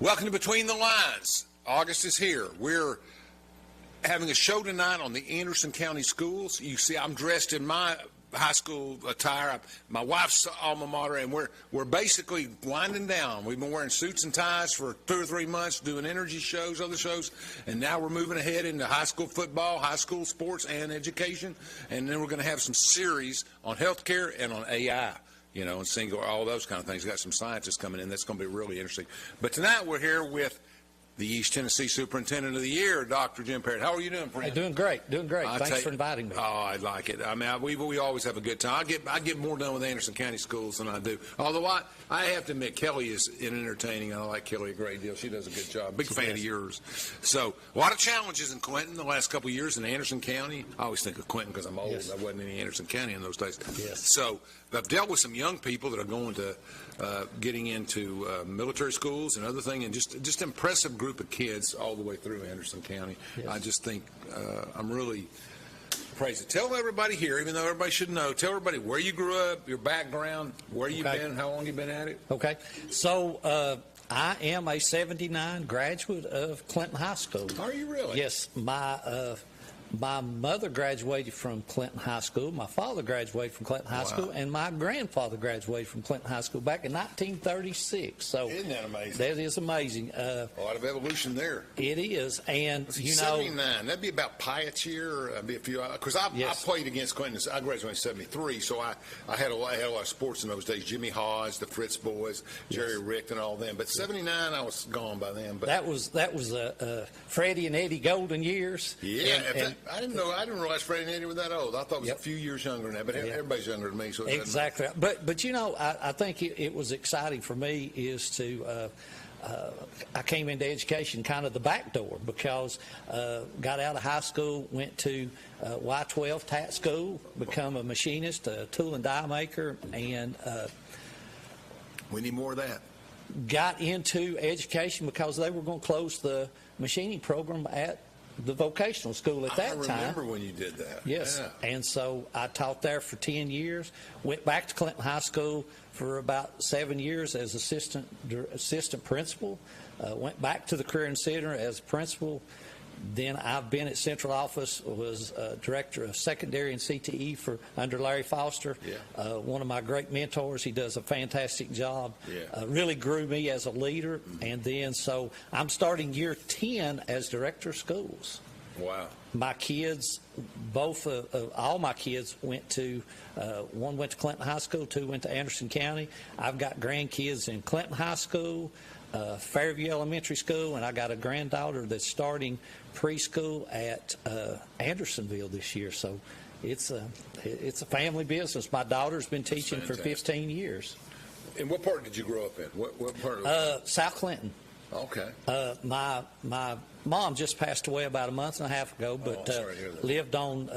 Welcome to Between the Lines. August is here. We're having a show tonight on the Anderson County Schools. You see, I'm dressed in my high school attire, my wife's alma mater, and we're basically winding down. We've been wearing suits and ties for 2 or 3 months, doing energy shows, other shows, and now we're moving ahead into high school football, high school sports, and education, and then we're going to have some series on healthcare and on AI. And single, all those kind of things. We've got some scientists coming in. That's going to be really interesting. But tonight we're here with the East Tennessee Superintendent of the Year, Dr. Jim Parrott. How are you doing, friend? Hey, doing great. Thanks for inviting me. Oh, I like it. I mean, we always have a good time. I get more done with Anderson County Schools than I do. Although I have to admit, Kelly is entertaining. I like Kelly a great deal. She does a good job. Big fan of yours. So, a lot of challenges in Clinton the last couple of years in Anderson County. I always think of Clinton because I'm old. Yes. I wasn't in Anderson County in those days. Yes. So, I've dealt with some young people that are going to getting into military schools and other things, and just impressive group of kids all the way through Anderson County. Yes. I just think I'm really praise it. Tell everybody here, even though everybody should know, tell everybody where you grew up, your background, where you've been, how long you've been at it. Okay. So I am a 79 graduate of Clinton High School. Are you really? Yes. My mother graduated from Clinton High School. My father graduated from Clinton High School, and my grandfather graduated from Clinton High School back in 1936. So isn't that amazing? That is amazing. A lot of evolution there. It is, and 79. That'd be about Pyatt's year. That'd be a few. Because I played against Clinton. I graduated in '73, so I had a lot of sports in those days. Jimmy Hawes, the Fritz boys, Jerry Rick, and all them. But '79, I was gone by then. But that was Freddie and Eddie Golden years. Yeah. I didn't realize Freddie and Eddie were that old. I thought it was a few years younger than that, but everybody's younger than me. So exactly. But I think it was exciting for me is to I came into education kind of the back door because got out of high school, went to Y12 TAT school, become a machinist, a tool and die maker, and we need more of that. Got into education because they were going to close the machining program at the vocational school at that time. I remember when you did that. Yes. Yeah. And so I taught there for 10 years, went back to Clinton High School for about 7 years as assistant principal, went back to the Career Center as principal. Then I've been at central office, was director of secondary and CTE under Larry Foster. Yeah. One of my great mentors. He does a fantastic job. Yeah. Really grew me as a leader. And then so I'm starting year 10 as director of schools. Wow. My kids, all my kids went to, one went to Clinton High School, 2 went to Anderson County. I've got grandkids in Clinton High School, Fairview Elementary School, and I got a granddaughter that's starting preschool at Andersonville this year. So it's a family business. My daughter's been teaching for 15 years. And what part did you grow up in? What part of South Clinton. Okay. My mom just passed away about a month and a half ago, but sorry to hear that. lived on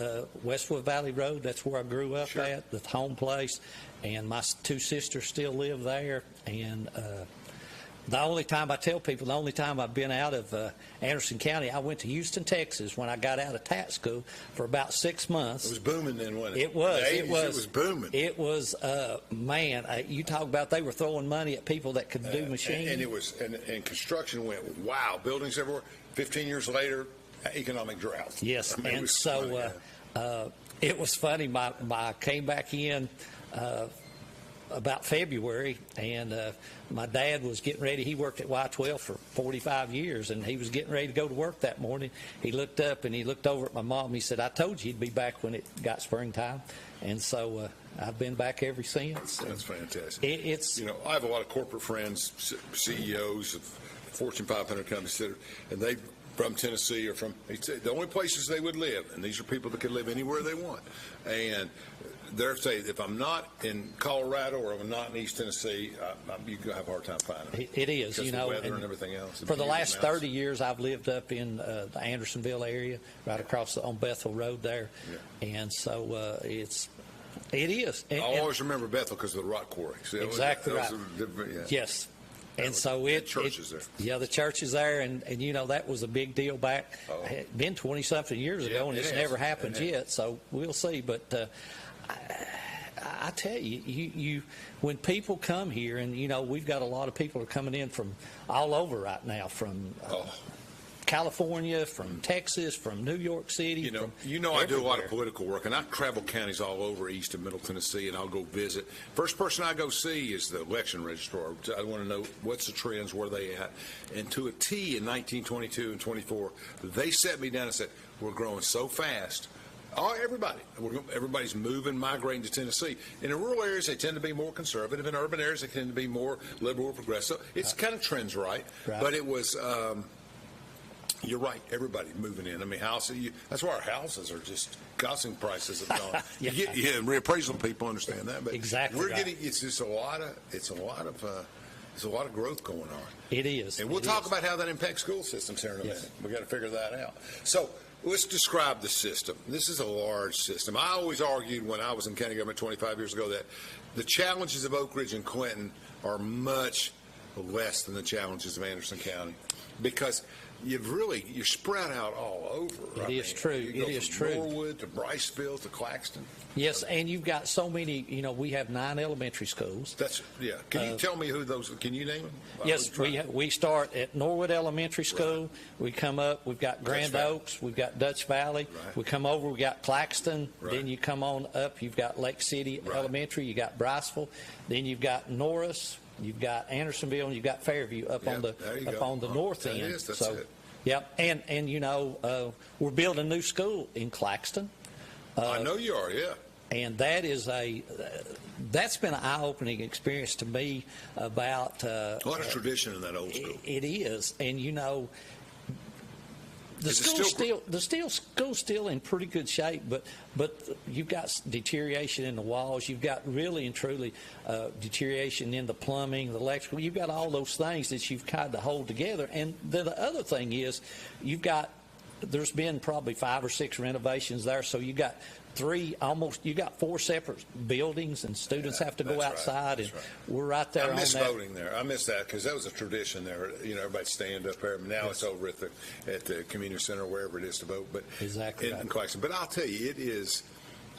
Westwood Valley Road. That's where I grew up at, the home place. And my 2 sisters still live there. And the only time I've been out of Anderson County, I went to Houston, Texas when I got out of TAT school for about 6 months. It was booming then, wasn't it? It was. It was booming. It was, man, you talk about they were throwing money at people that could do machining. And it was, and construction went, wow, buildings everywhere. 15 years later, economic drought. Yes, I mean, and so it was funny. I came back in about February, and my dad was getting ready. He worked at Y12 for 45 years, and he was getting ready to go to work that morning. He looked up, and he looked over at my mom. He said, I told you he'd be back when it got springtime. And so I've been back ever since. That's fantastic. It's I have a lot of corporate friends, CEOs of Fortune 500 companies, and they from Tennessee or from the only places they would live, and these are people that can live anywhere they want. And they're saying, if I'm not in Colorado or I'm not in East Tennessee, you're going to have a hard time finding it. It is, because the weather and everything else. For the last 30 years, I've lived up in the Andersonville area, right across on Bethel Road there. Yeah. And so it is. I always remember Bethel because of the rock quarry. See, exactly right. Yes. And so the church is there. Yeah, the church is there, and that was a big deal back. It had been 20-something years ago, and it's never happened yet. So we'll see. But I tell you, when people come here, and we've got a lot of people are coming in from all over right now, from California, from Texas, from New York City. I do a lot of political work, and I travel counties all over East and Middle Tennessee, and I'll go visit. First person I go see is the election registrar. I want to know what's the trends, where they at. And to a T in 1922 and 24, they set me down and said, we're growing so fast. Everybody's moving, migrating to Tennessee. In the rural areas, they tend to be more conservative. In urban areas, they tend to be more liberal or progressive. It's kind of trends right. But it was... You're right. Everybody moving in. I mean, that's why our houses are just housing prices have gone. And reappraisal people understand that. But exactly. We're getting. It's just a lot of growth going on. It is. And we'll talk about how that impacts school systems here in a minute. We got to figure that out. So let's describe the system. This is a large system. I always argued when I was in county government 25 years ago that the challenges of Oak Ridge and Clinton are much less than the challenges of Anderson County, because you're spread out all over. It is true. It is true. Norwood to Briceville to Claxton. Yes, and you've got so many. We have 9 elementary schools. Can you tell me who those? Can you name them? Yes, we start at Norwood Elementary School. Right. We come up. We've got Grand Oaks. We've got Dutch Valley. Right. We come over. We got Claxton. Right. Then you come on up. You've got Lake City Elementary. You got Briceville. Then you've got Norris. You've got Andersonville, and you've got Fairview up on the north end. That's it. Yep, and we're building a new school in Claxton. I know you are, yeah. And that's been an eye-opening experience to me about a lot of tradition in that old school. It is, and the school's still in pretty good shape, but you've got deterioration in the walls. You've got really and truly deterioration in the plumbing, the electrical. You've got all those things that you've kind of hold together. And the other thing is, there's been probably 5 or 6 renovations there, so you got 4 separate buildings, and students have to go outside, and we're right there. I miss voting there. I miss that, because that was a tradition there. Everybody stand up there. Now it's over at the community center, wherever it is to vote. But exactly in Claxton. But I'll tell you, it is.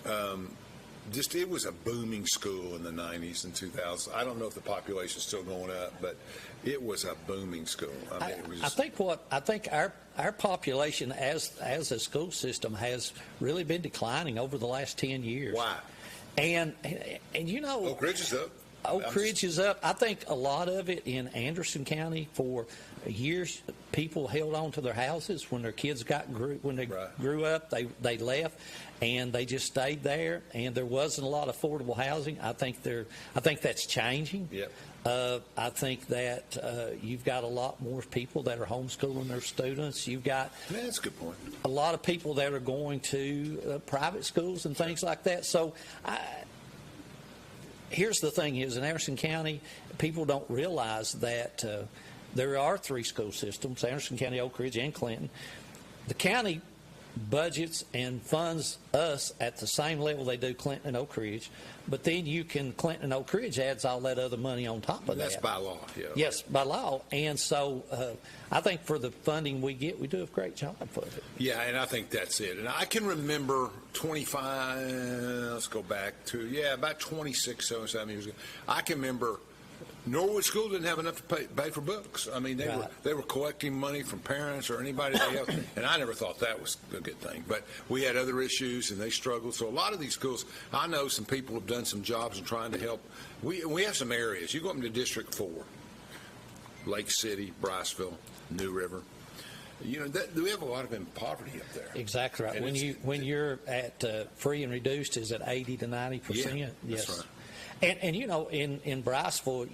It was a booming school in the 90s and 2000s. I don't know if the population's still going up, but it was a booming school. I think our population as a school system has really been declining over the last 10 years. Why? And Oak Ridge is up. Oak Ridge is up. I think a lot of it in Anderson County for years, people held on to their houses when their kids grew up. They left, and they just stayed there. And there wasn't a lot of affordable housing. I think that's changing. Yep. I think that you've got a lot more people that are homeschooling their students. You've got that's a good point. A lot of people that are going to private schools and things like that. So here's the thing: is in Anderson County, people don't realize that there are 3 school systems: Anderson County, Oak Ridge, and Clinton. The county budgets and funds us at the same level they do Clinton and Oak Ridge, but then Clinton and Oak Ridge adds all that other money on top of that. That's by law, yeah. Yes, by law. And so I think for the funding we get, we do a great job for it. Yeah, and I think that's it. And I can remember 25, let's go back to, about 26, 7 years ago. I can remember Norwood School didn't have enough to pay for books. I mean, they were collecting money from parents or anybody else, and I never thought that was a good thing. But we had other issues, and they struggled. So a lot of these schools, I know some people have done some jobs in trying to help. We have some areas. You go up into District 4, Lake City, Briceville, New River. We have a lot of in poverty up there. Exactly right. And when you're at free and reduced, is at 80 to 90%. Yeah, yes. That's right. And in Briceville,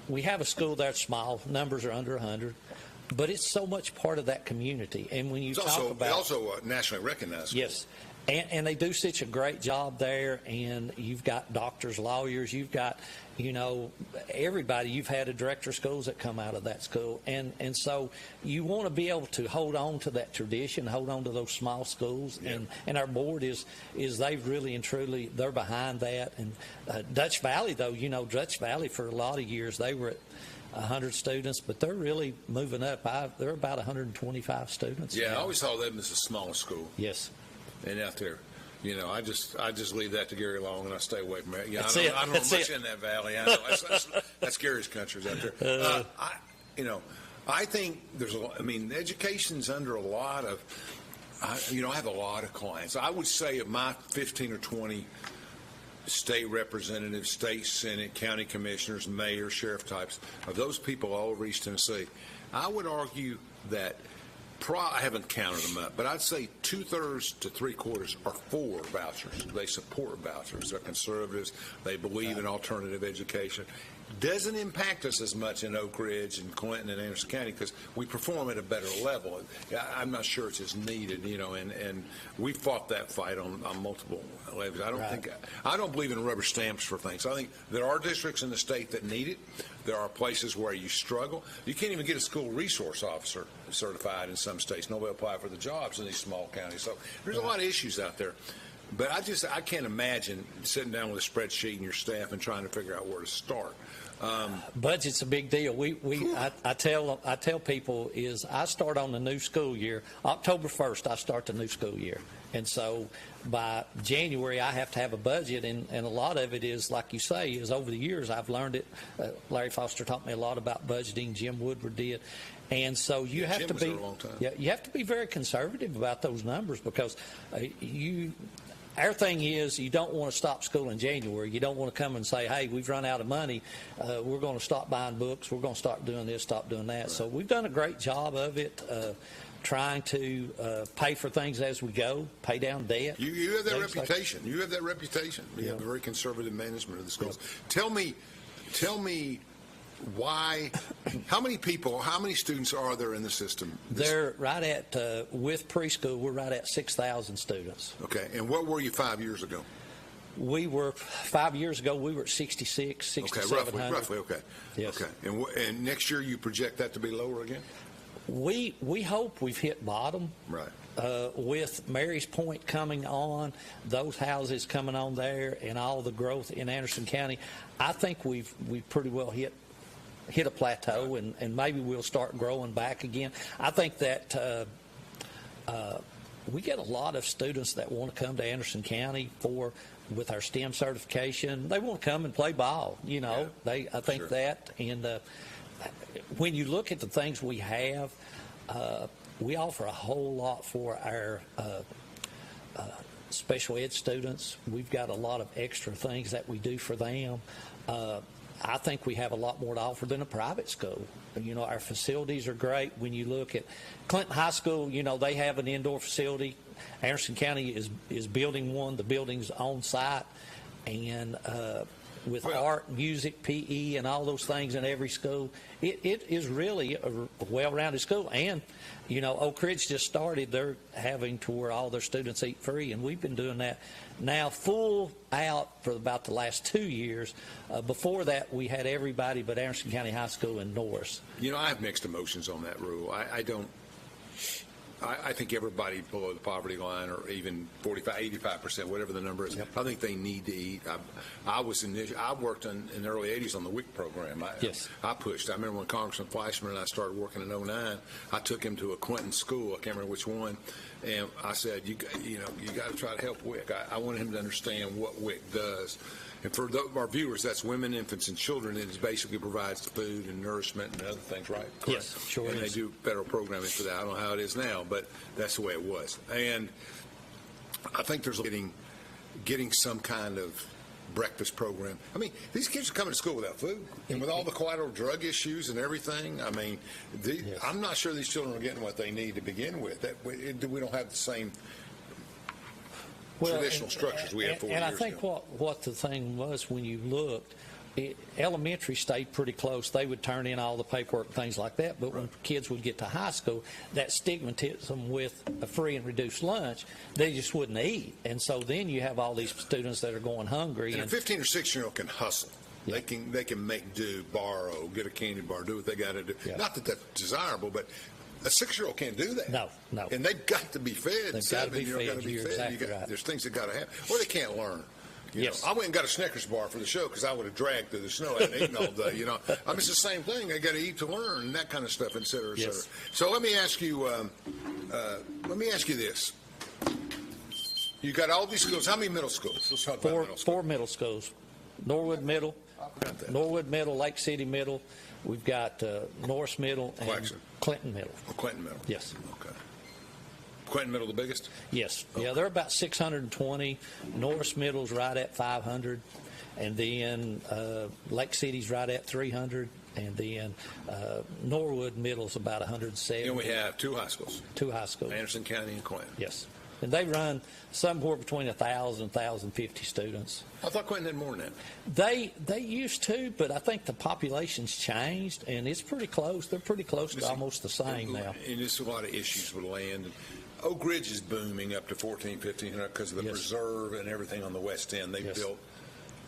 we have a school that's small. Numbers are under 100, but it's so much part of that community. And when you it's also nationally recognized school. Yes. And they do such a great job there, and you've got doctors, lawyers, you've got, everybody. You've had a director of schools that come out of that school. And so you want to be able to hold on to that tradition, hold on to those small schools. Yeah. And our board is they've really and truly, they're behind that. And Dutch Valley, though, Dutch Valley for a lot of years, they were at 100 students, but they're really moving up. They're about 125 students. Yeah, now. I always saw them as a small school. Yes. And out there, You know, I just leave that to Gary Long, and I stay away from it. Yeah, That's I it. don't know That's much it. in that valley. I know that's Gary's country out there. I think there's education's under a lot of. I have a lot of clients. I would say of my 15 or 20 state representatives, state senate, county commissioners, mayor, sheriff types, of those people all over East Tennessee, I would argue that. I haven't counted them up, but I'd say 2/3 to 3/4 are for vouchers. They support vouchers. They're conservatives. They believe in alternative education. Doesn't impact us as much in Oak Ridge and Clinton and Anderson County because we perform at a better level. I'm not sure it's as needed, and we fought that fight on multiple levels. I don't believe in rubber stamps for things. I think there are districts in the state that need it. There are places where you struggle. You can't even get a school resource officer certified in some states. Nobody apply for the jobs in these small counties. So there's a lot of issues out there. But I can't imagine sitting down with a spreadsheet and your staff and trying to figure out where to start. Budget's a big deal. I tell people is I start on the new school year. October 1st, I start the new school year. And so by January, I have to have a budget, and a lot of it is, like you say, is over the years I've learned it. Larry Foster taught me a lot about budgeting. Jim Woodward did. And so you have to be, you have to be very conservative about those numbers because our thing is you don't want to stop school in January. You don't want to come and say, hey, we've run out of money. We're going to stop buying books. We're going to start doing this, stop doing that. Right. So we've done a great job of it, trying to pay for things as we go, pay down debt. You have that reputation. You have that reputation. You have a very conservative management of the schools. Tell me why, how many students are there in the system? They're right at, with preschool, we're right at 6,000 students. Okay, and what were you 5 years ago? 5 years ago, we were at 66, 6,700. Okay, roughly, okay. Yes. Okay, and next year you project that to be lower again? We hope we've hit bottom. Right. With Mary's Point coming on, those houses coming on there, and all the growth in Anderson County, I think we've pretty well hit a plateau, and maybe we'll start growing back again. I think that we get a lot of students that want to come to Anderson County with our STEM certification. They want to come and play ball. I think sure. That, and when you look at the things we have, we offer a whole lot for our special ed students. We've got a lot of extra things that we do for them. I think we have a lot more to offer than a private school. Our facilities are great. When you look at Clinton High School, they have an indoor facility. Anderson County is building one. The building's on site, and with art, music, PE, and all those things in every school, it is really a well-rounded school. And Oak Ridge just started. They're having to where all their students eat free, and we've been doing that now full out for about the last 2 years. Before that, we had everybody but Anderson County High School and Norris. I have mixed emotions on that rule. I think everybody below the poverty line, or even 45, 85%, whatever the number is, yep. I think they need to eat. I worked in the early 80s on the WIC program. Yes. I pushed. I remember when Congressman Fleischman and I started working in 2009, I took him to a Clinton school. I can't remember which one. And I said, you got to try to help WIC. I wanted him to understand what WIC does. And for our viewers, that's women, infants, and children. It basically provides food and nourishment and other things, right? Correct. Yes, sure and is. They do federal programming for that. I don't know how it is now, but that's the way it was. And I think there's getting some kind of breakfast program. I mean, these kids are coming to school without food, and with all the collateral drug issues and everything. I mean, yes. I'm not sure these children are getting what they need to begin with. We don't have the same traditional structures we had 4 years ago. And I think what the thing was, when you looked, elementary stayed pretty close. They would turn in all the paperwork and things like that. But when kids would get to high school, that stigmatism with a free and reduced lunch, they just wouldn't eat. And so then you have all these students that are going hungry. And a 15 or 16-year-old can hustle. Yeah. They can make do, borrow, get a candy bar, do what they got to do. Yeah. Not that that's desirable, but a 6-year-old can't do that. No. And they've got to be fed. They've got to be fed. You're exactly right. There's things that got to happen. Or they can't learn. Yes. I went and got a Snickers bar for the show because I would have dragged through the snow. I hadn't eaten all day. It's the same thing. They got to eat to learn, and that kind of stuff, et cetera, et cetera. Yes. So let me ask you this. You got all these schools. How many middle schools? Let's talk about middle schools. Four middle schools. Norwood Middle, Lake City Middle. We've got Norris Middle and Clinton Middle. Oh, Clinton Middle. Yes. Okay. Clinton Middle the biggest? Yes. Okay. Yeah, they're about 620. Norris Middle's right at 500. And then Lake City's right at 300. And then Norwood Middle's about 170. And we have two high schools. Two high schools. Anderson County and Clinton. Yes. And they run somewhere between 1,000 and 1,050 students. I thought Clinton had more than that. They used to, but I think the population's changed, and it's pretty close. They're pretty close to almost the same now. And there's a lot of issues with land. Oak Ridge is booming up to 1,500 because of the preserve and everything on the west end. They built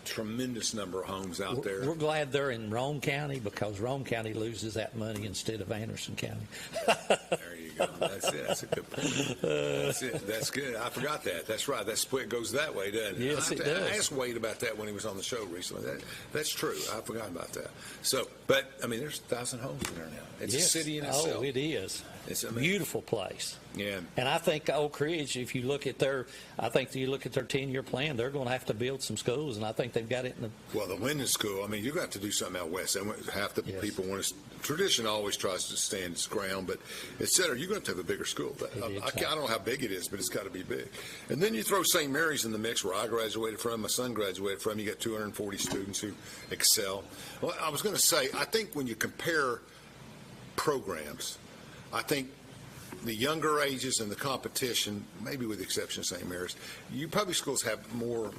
tremendous number of homes out there. We're glad they're in Rome County because Rome County loses that money instead of Anderson County. There you go. That's it. That's a good point. That's it. That's good. I forgot that. That's right. That split goes that way, doesn't it? Yes, it does. I asked Wade about that when he was on the show recently. That's true. I forgot about that. So, but, I mean, there's 1,000 homes in there now. It's a city in itself. Oh, it is. It's a beautiful place. Yeah. And I think Oak Ridge, if you look at their 10-year plan, they're going to have to build some schools, and I think they've got it in the. Well, the Linden School, I mean, you're going to have to do something out west. Half the people want to. Tradition always tries to stand its ground, but et cetera, you're going to have a bigger school. I don't know how big it is, but it's got to be big. And then you throw St. Mary's in the mix, where I graduated from, my son graduated from. You got 240 students who excel. Well, I was going to say, I think when you compare programs, I think the younger ages and the competition, maybe with the exception of St. Mary's, you public schools have more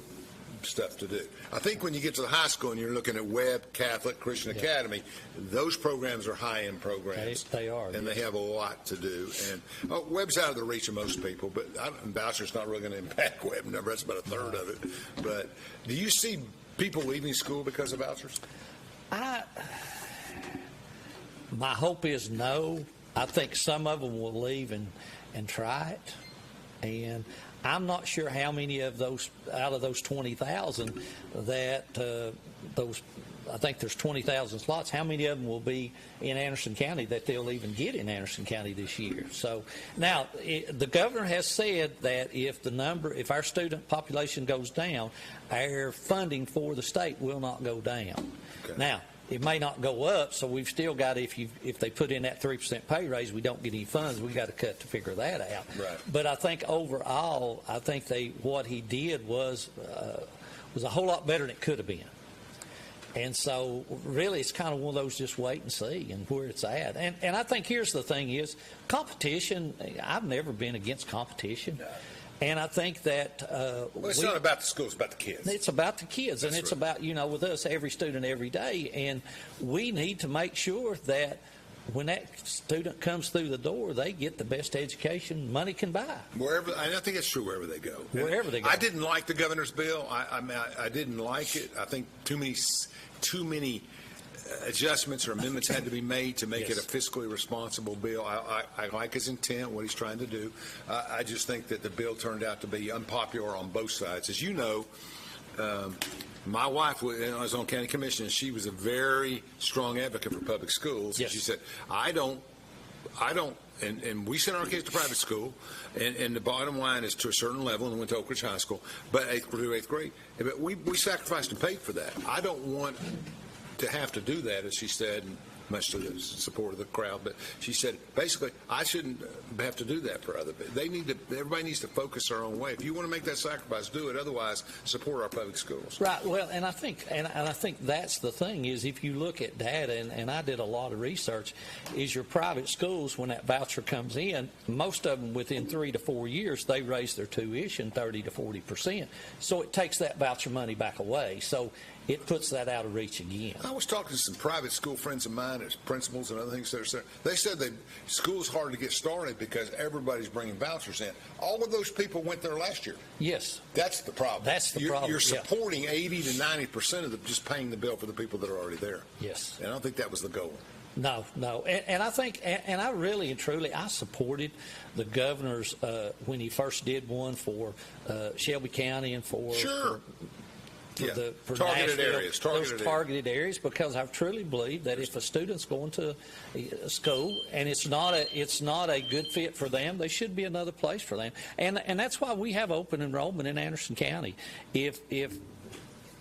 stuff to do. I think when you get to the high school and you're looking at Webb, Catholic, Christian Academy, those programs are high-end programs. They are. And they have a lot to do. And Webb's out of the reach of most people, but Boucher's not really going to impact Webb number. That's about a third of it. But do you see people leaving school because of vouchers? My hope is no. I think some of them will leave and try it. And I'm not sure how many of those, out of those 20,000, that I think there's 20,000 slots. How many of them will be in Anderson County that they'll even get in Anderson County this year? So now the governor has said that if our student population goes down, our funding for the state will not go down. Okay. Now, it may not go up, so we've still got, if they put in that 3% pay raise, we don't get any funds, we got to cut to figure that out. Right. But I think overall, what he did was a whole lot better than it could have been. And so really it's kind of one of those just wait and see and where it's at. And I think here's the thing is competition, I've never been against competition. No. And I think that well, it's not about the school, it's about the kids. It's about the kids. That's and it's right. About, with us, every student every day. And we need to make sure that when that student comes through the door, they get the best education money can buy. Wherever, and I think it's true wherever they go. Wherever they go. I didn't like the governor's bill. I didn't like it. I think too many adjustments or amendments had to be made to make it a fiscally responsible bill. I like his intent, what he's trying to do. I just think that the bill turned out to be unpopular on both sides. As you know, my wife was on county commission, and she was a very strong advocate for public schools. Yes. She said, I don't, and we sent our kids to private school, and the bottom line is to a certain level, and we went to Oak Ridge High School, but through 8th grade. But we sacrificed and paid for that. I don't want to have to do that, as she said, much to the support of the crowd. But she said, basically, I shouldn't have to do that for other people. Everybody needs to focus their own way. If you want to make that sacrifice, do it. Otherwise, support our public schools. Right. Well, and I think that's the thing is if you look at data, and I did a lot of research, is your private schools, when that voucher comes in, most of them within 3 to 4 years, they raise their tuition 30 to 40%. So it takes that voucher money back away. So it puts that out of reach again. I was talking to some private school friends of mine as principals and other things. They said that school's hard to get started because everybody's bringing vouchers in. All of those people went there last year. Yes. That's the problem. That's the problem. You're supporting 80 to 90% of just paying the bill for the people that are already there. Yes. And I don't think that was the goal. No. And I think, and I really and truly, I supported the governor's when he first did one for Shelby County and for. Sure. for Targeted Nashville, areas. those targeted areas, because I truly believe that if a student's going to a school and it's not a good fit for them, there should be another place for them. And that's why we have open enrollment in Anderson County.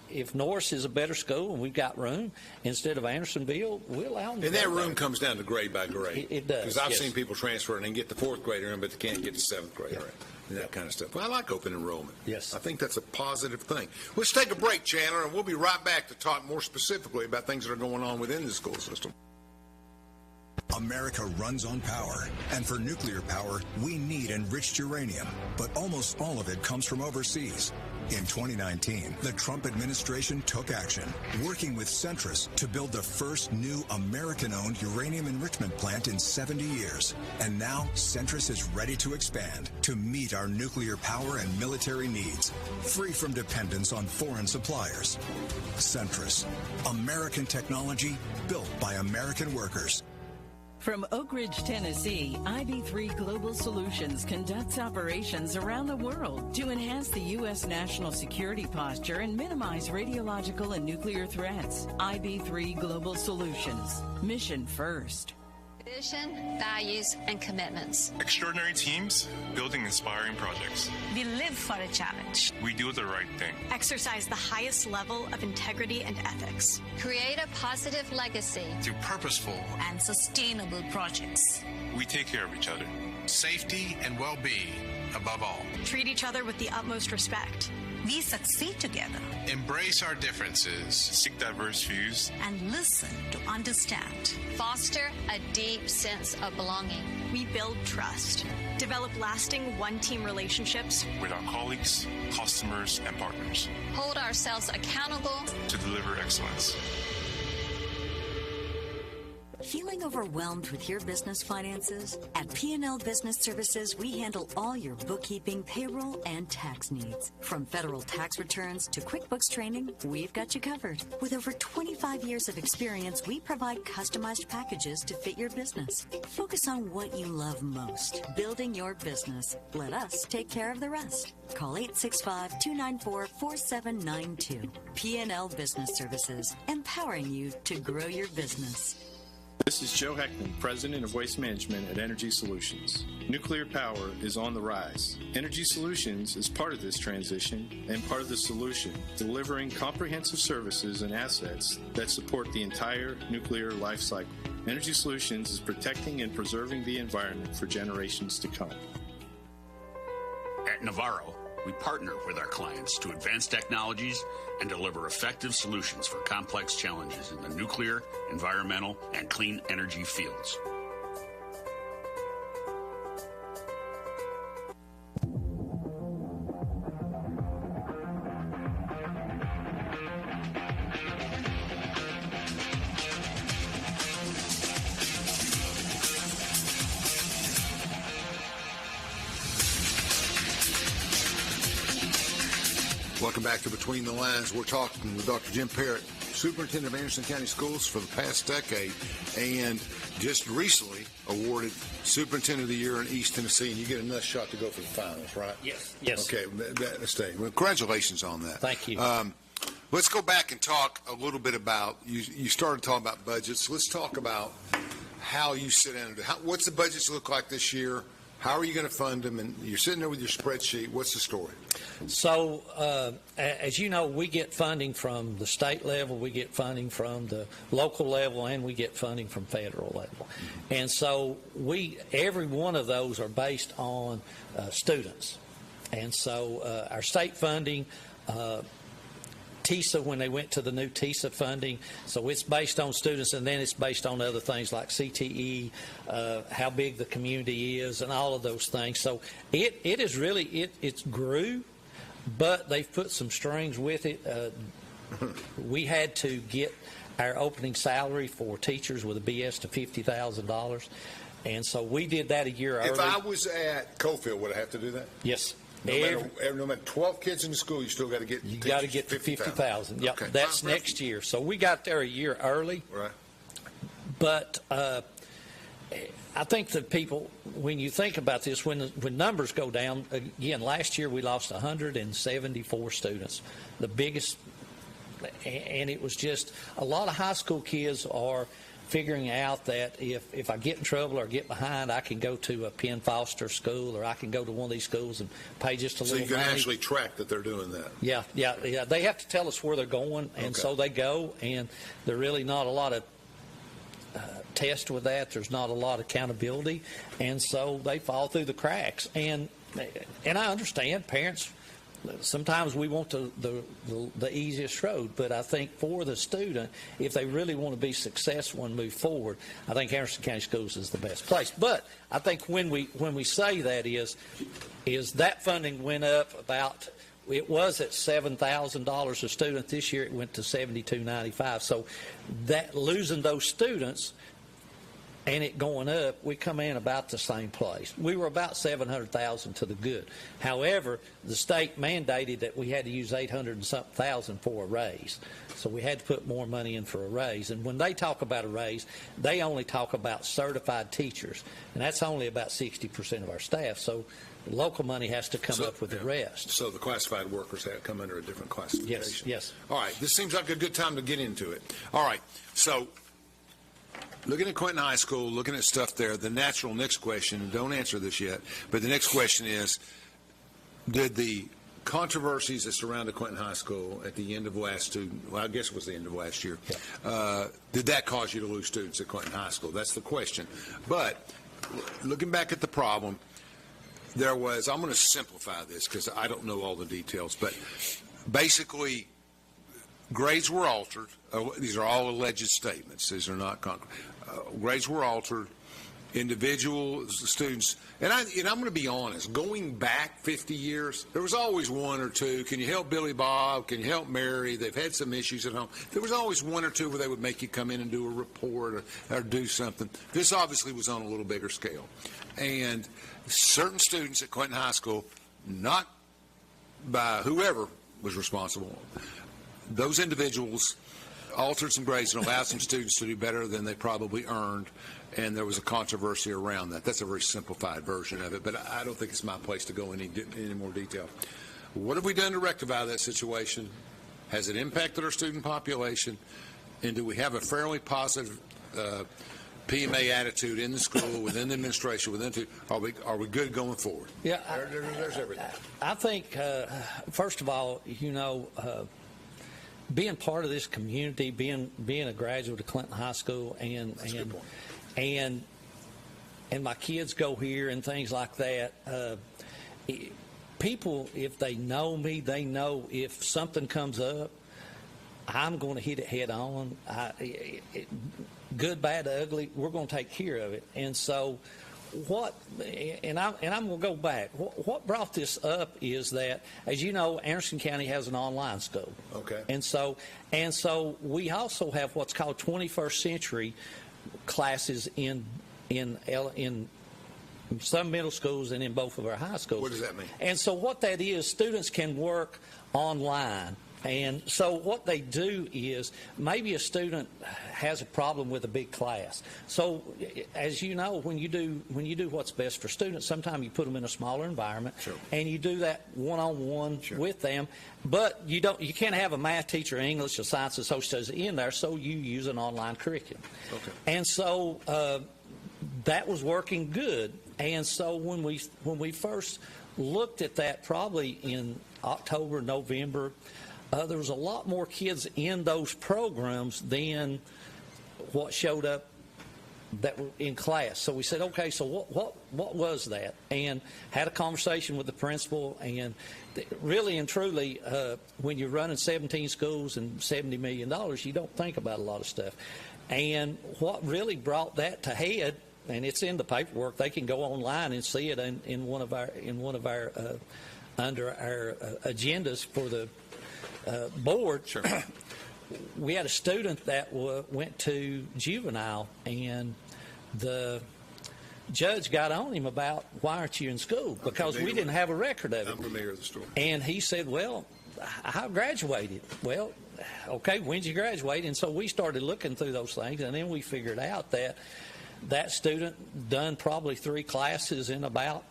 If Norris is a better school and we've got room instead of Andersonville, we'll allow them to And that go room there. comes down to grade by grade. It does, Because I've yes. seen people transfer and get the fourth grader in, but they can't get the seventh grader in, and that kind of stuff. Well, I like open enrollment. Yes. I think that's a positive thing. Let's take a break, Chandler, and we'll be right back to talk more specifically about things that are going on within the school system. America runs on power, and for nuclear power, we need enriched uranium, but almost all of it comes from overseas. In 2019, the Trump administration took action, working with Centrus to build the first new American-owned uranium enrichment plant in 70 years. And now, Centrus is ready to expand to meet our nuclear power and military needs, free from dependence on foreign suppliers. Centrus, American technology built by American workers. From Oak Ridge, Tennessee, IB3 Global Solutions conducts operations around the world to enhance the U.S. national security posture and minimize radiological and nuclear threats. IB3 Global Solutions. Mission first. Vision, values, and commitments. Extraordinary teams building inspiring projects. We live for a challenge. We do the right thing. Exercise the highest level of integrity and ethics. Create a positive legacy. Through purposeful And sustainable projects. we take care of each other. Safety and well-being above all. Treat each other with the utmost respect. We succeed together. Embrace our differences. Seek diverse views. And listen to understand. Foster a deep sense of belonging. We build trust. Develop lasting one-team relationships. With our colleagues, customers, and partners. Hold ourselves accountable. To deliver excellence. Feeling overwhelmed with your business finances? At P&L Business Services, we handle all your bookkeeping, payroll, and tax needs. From federal tax returns to QuickBooks training, we've got you covered. With over 25 years of experience, we provide customized packages to fit your business. Focus on what you love most, building your business. Let us take care of the rest. Call 865-294-4792. P&L Business Services, empowering you to grow your business. This is Joe Heckman, President of Waste Management at Energy Solutions. Nuclear power is on the rise. Energy Solutions is part of this transition and part of the solution, delivering comprehensive services and assets that support the entire nuclear life cycle. Energy Solutions is protecting and preserving the environment for generations to come. At Navarro, we partner with our clients to advance technologies and deliver effective solutions for complex challenges in the nuclear, environmental, and clean energy fields. Welcome back to Between the Lines. We're talking with Dr. Jim Parrott, Superintendent of Anderson County Schools for the past decade, and just recently awarded Superintendent of the Year in East Tennessee. And you get another shot to go for the finals, right? Yes. Okay, let's stay. Well, congratulations on that. Thank you. Let's go back and talk a little bit about, you started talking about budgets. Let's talk about how you sit down. What's the budgets look like this year? How are you going to fund them? And you're sitting there with your spreadsheet. What's the story? So, as you know, we get funding from the state level, we get funding from the local level, and we get funding from federal level. And so every one of those are based on students. And so our state funding, TISA, when they went to the new TISA funding, so it's based on students, and then it's based on other things like CTE, how big the community is, and all of those things. So it is really, it's grew, but they've put some strings with it. We had to get our opening salary for teachers with a BS to $50,000, and so we did that a year early. If I was at Cofield, would I have to do that? Yes. No matter 12 kids in the school, you still got to get. You got to get to 50,000. Yep, okay. That's next year. So we got there a year early. Right. But I think that people, when you think about this, when numbers go down, again, last year we lost 174 students, the biggest and it was just a lot of high school kids are figuring out that if I get in trouble or get behind, I can go to a Penn Foster school, or I can go to one of these schools and pay just a little money. So you can actually track that they're doing that. Yeah. They have to tell us where they're going, and so they go, and there's really not a lot of test with that. There's not a lot of accountability, and so they fall through the cracks. And I understand parents. Sometimes we want the easiest road, but I think for the student, if they really want to be successful and move forward, I think Anderson County Schools is the best place. But I think when we say that is that funding went up about. It was at $7,000 a student. This year it went to $72.95. So that losing those students and it going up, we come in about the same place. We were about $700,000 to the good. However, the state mandated that we had to use $800 and something thousand for a raise. So we had to put more money in for a raise. And when they talk about a raise, they only talk about certified teachers, and that's only about 60% of our staff. So local money has to come up with the rest. So the classified workers have come under a different classification. Yes. All right. This seems like a good time to get into it. All right. So looking at Quentin High School, looking at stuff there, the natural next question, and don't answer this yet, but the next question is, did the controversies that surrounded Quentin High School at the end of I guess it was the end of last year, did that cause you to lose students at Quentin High School? That's the question. But looking back at the problem, there was, I'm going to simplify this because I don't know all the details, but basically grades were altered. These are all alleged statements. These are not concrete. Grades were altered. Individual students, and I'm going to be honest, going back 50 years, there was always one or two. Can you help Billy Bob? Can you help Mary? They've had some issues at home. There was always one or two where they would make you come in and do a report or do something. This obviously was on a little bigger scale. And certain students at Quentin High School, not by whoever was responsible, those individuals altered some grades and allowed some students to do better than they probably earned, and there was a controversy around that. That's a very simplified version of it, but I don't think it's my place to go into any more detail. What have we done to rectify that situation? Has it impacted our student population? And do we have a fairly positive PMA attitude in the school, within the administration, are we good going forward? Yeah, there's everything. I think, first of all, being part of this community, being a graduate of Clinton High School, and my kids go here and things like that. People, if they know me, they know if something comes up, I'm going to hit it head on. Good, bad, ugly, we're going to take care of it. And so I'm going to go back. What brought this up is that, as you know, Anderson County has an online school. Okay. And so we also have what's called 21st century classes in some middle schools and in both of our high schools. What does that mean? And so what that is, students can work online. And so what they do is, maybe a student has a problem with a big class. So as you know, when you do what's best for students, sometimes you put them in a smaller environment, sure, and you do that one-on-one, sure, with them. But you can't have a math teacher, English, or science, and social studies in there, so you use an online curriculum. Okay. And so that was working good. And so when we first looked at that, probably in October, November, there was a lot more kids in those programs than what showed up that were in class. So we said, okay, so what was that? And had a conversation with the principal, and really and truly, when you're running 17 schools and $70 million, you don't think about a lot of stuff. And what really brought that to head, and it's in the paperwork, they can go online and see it in one of our under our agendas for the board. Sure. We had a student that went to juvenile, and the judge got on him about, why aren't you in school? Because we didn't have a record of it. I'm familiar with the story. And he said, well, I graduated. Well, okay, when did you graduate? And so we started looking through those things, and then we figured out that student done probably 3 classes in about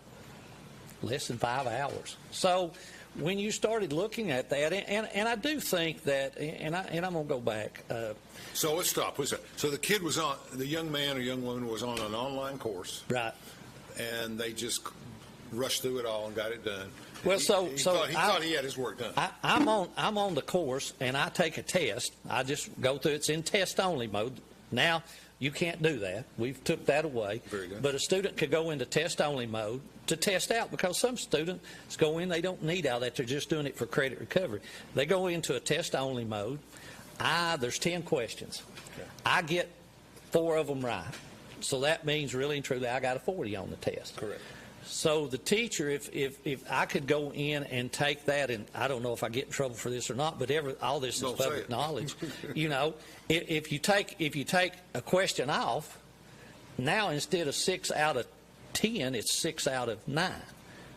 less than 5 hours. So when you started looking at that, and I do think that, and I'm going to go back. So let's stop. So the kid was on, the young man or young woman was on an online course. Right. And they just rushed through it all and got it done. Well, he thought he had his work done. I'm on the course, and I take a test. I just go through. It's in test-only mode. Now, you can't do that. We've took that away. Very good. But a student could go into test-only mode to test out, because some students go in, they don't need all that. They're just doing it for credit recovery. They go into a test-only mode. There's 10 questions. Okay. I get 4 of them right. So that means, really and truly, I got a 40 on the test. Correct. So the teacher, if I could go in and take that, and I don't know if I get in trouble for this or not, but all this is public knowledge. You know, if you take a question off, now instead of 6 out of 10, it's 6 out of 9.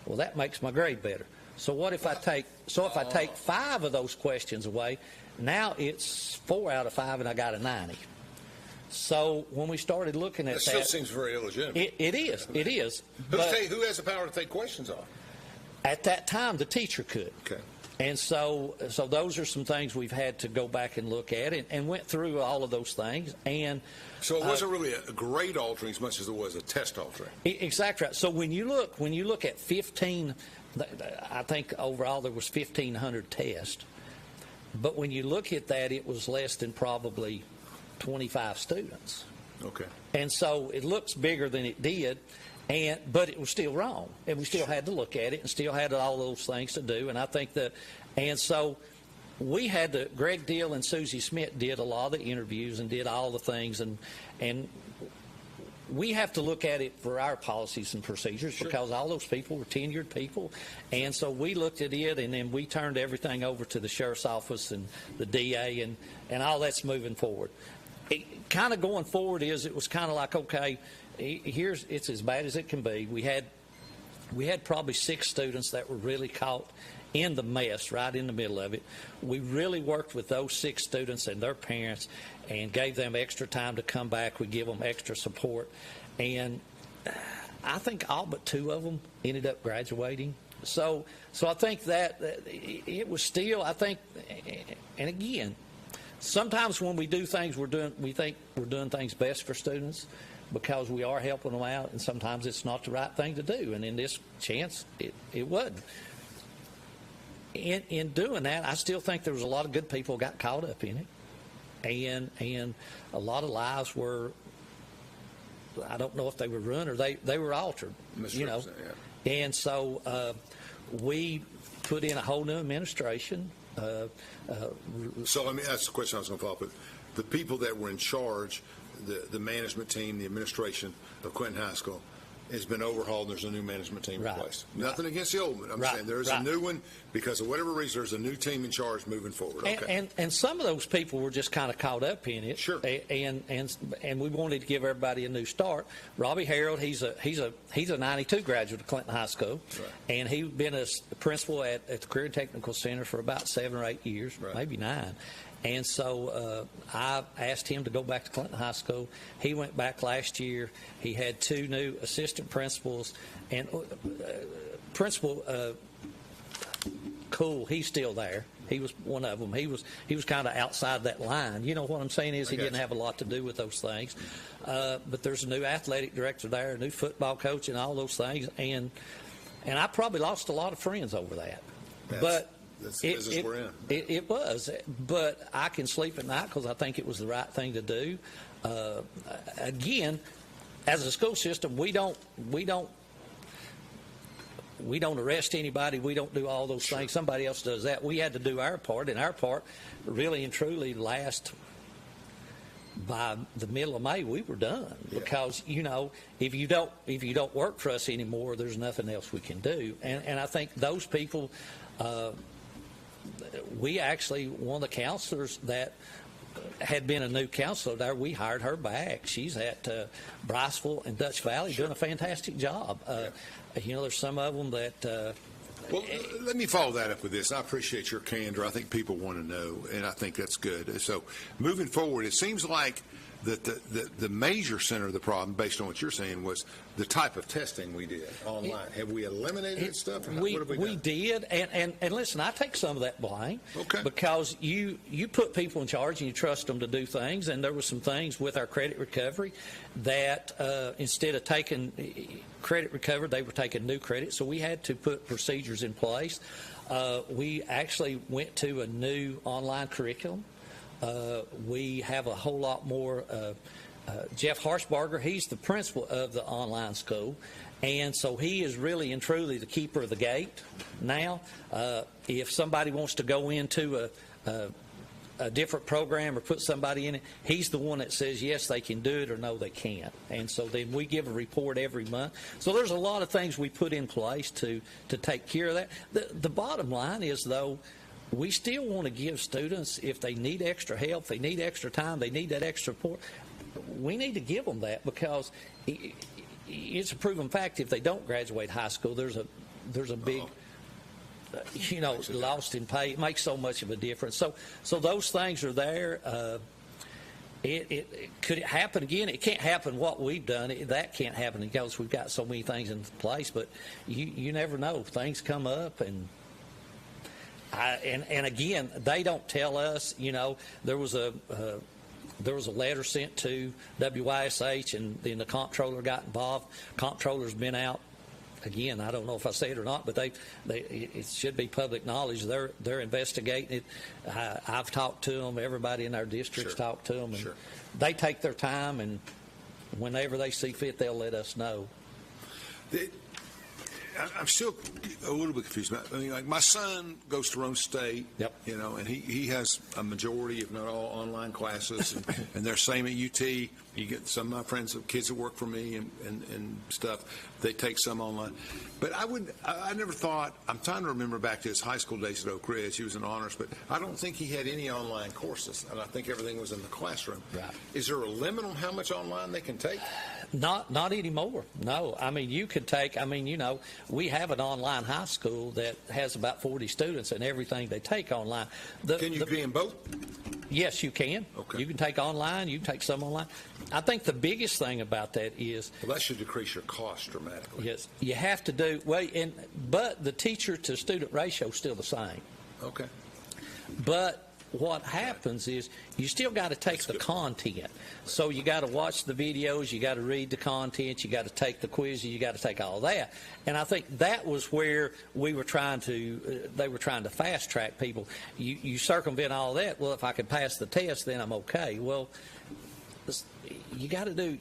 Well, that makes my grade better. So what if I take 5 of those questions away? Now it's 4 out of 5, and I got a 90. So when we started looking at that, still seems very illegitimate. It is. It is. Who has the power to take questions off? At that time, the teacher could. Okay. And so those are some things we've had to go back and look at, and went through all of those things. And so it wasn't really a grade altering as much as it was a test altering. Exactly right. So when you look at 15, I think overall there was 1,500 tests. But when you look at that, it was less than probably 25 students. Okay. And so it looks bigger than it did, but it was still wrong, and we still had to look at it and still had all those things to do. And I think and so we had to. Greg Deal and Susie Smith did a lot of the interviews and did all the things, and we have to look at it for our policies and procedures. Sure. Because all those people were tenured people. And so we looked at it, and then we turned everything over to the sheriff's office and the DA, and all that's moving forward. It kind of going forward it was kind of like, okay, it's as bad as it can be. We had probably 6 students that were really caught in the mess, right in the middle of it. We really worked with those 6 students and their parents and gave them extra time to come back. We give them extra support. And I think all but 2 of them ended up graduating. So I think that it was still, I think, and again, sometimes when we do things, we think we're doing things best for students because we are helping them out, and sometimes it's not the right thing to do. And in this chance, it wasn't. In doing that, I still think there was a lot of good people got caught up in it, and a lot of lives were, I don't know if they were ruined or they were altered, you know. Yeah. And so we put in a whole new administration. So let me ask the question I was going to follow up with. The people that were in charge, the management team, the administration of Clinton High School, has been overhauled, and there's a new management team in place. Nothing against the old one. I'm saying there's a new one because of whatever reason. There's a new team in charge moving forward. Okay. And some of those people were just kind of caught up in it. Sure. And we wanted to give everybody a new start. Robbie Harold, he's a 92 graduate of Clinton High School, right. And he's been a principal at the Career Technical Center for about 7 or 8 years, right. Maybe 9. And so I asked him to go back to Clinton High School. He went back last year. He had 2 new assistant principals. And Principal Cool, he's still there. He was one of them. He was kind of outside that line. You know what I'm saying is he didn't have a lot to do with those things. But there's a new athletic director there, a new football coach, and all those things. And I probably lost a lot of friends over that. But that's the business we're in. It was, but I can sleep at night because I think it was the right thing to do. Again, as a school system, we don't arrest anybody. We don't do all those things. Somebody else does that. We had to do our part, and our part really and truly last by the middle of May. We were done because if you don't work for us anymore, there's nothing else we can do. And I think those people. We actually, one of the counselors that had been a new counselor there, we hired her back. She's at Briceville and Dutch Valley doing a fantastic job. There's some of them that... Well, let me follow that up with this. I appreciate your candor. I think people want to know, and I think that's good. So moving forward, it seems like that the major center of the problem, based on what you're saying, was the type of testing we did online. Have we eliminated that stuff? We did, and listen, I take some of that blame. Okay. Because you put people in charge and you trust them to do things, and there were some things with our credit recovery that instead of taking credit recovered, they were taking new credit, so we had to put procedures in place. We actually went to a new online curriculum. We have a whole lot more. Jeff Harshbarger, he's the principal of the online school, and so he is really and truly the keeper of the gate now. If somebody wants to go into a different program or put somebody in it, he's the one that says yes, they can do it, or no, they can't. And so then we give a report every month. So there's a lot of things we put in place to take care of that. The bottom line is, though, we still want to give students, if they need extra help, they need extra time, they need that extra support, we need to give them that, because it's a proven fact if they don't graduate high school, there's a big lost in pay. It makes so much of a difference. So those things are there. Could it happen again? It can't happen what we've done. That can't happen because we've got so many things in place, but you never know. Things come up, and again, they don't tell us. There was a letter sent to WYSH, and then the comptroller got involved. Comptroller's been out. Again, I don't know if I say it or not, but it should be public knowledge. They're investigating it. I've talked to them. Everybody in our district's talked to them. And they take their time, and whenever they see fit, they'll let us know. I'm still a little bit confused. Like my son goes to Rome State, and he has a majority, if not all, online classes, and they're same at UT. You get some of my friends, kids that work for me and stuff, they take some online. But I never thought, I'm trying to remember back to his high school days at Oak Ridge. He was in honors, but I don't think he had any online courses, and I think everything was in the classroom. Right. Is there a limit on how much online they can take? Not anymore. No. I mean, you could take, we have an online high school that has about 40 students, and everything they take online. Can you be in both? Yes, you can. Okay. You can take online. You can take some online. I think the biggest thing about that is... Well, that should decrease your cost dramatically. Yes. You have to do... but the teacher-to-student ratio is still the same. Okay. But what happens is you still got to take the content. So you got to watch the videos, you got to read the content, you got to take the quizzes, you got to take all that. And I think that was where they were trying to fast track people. You circumvent all that. Well, if I can pass the test, then I'm okay. Well, you got to do.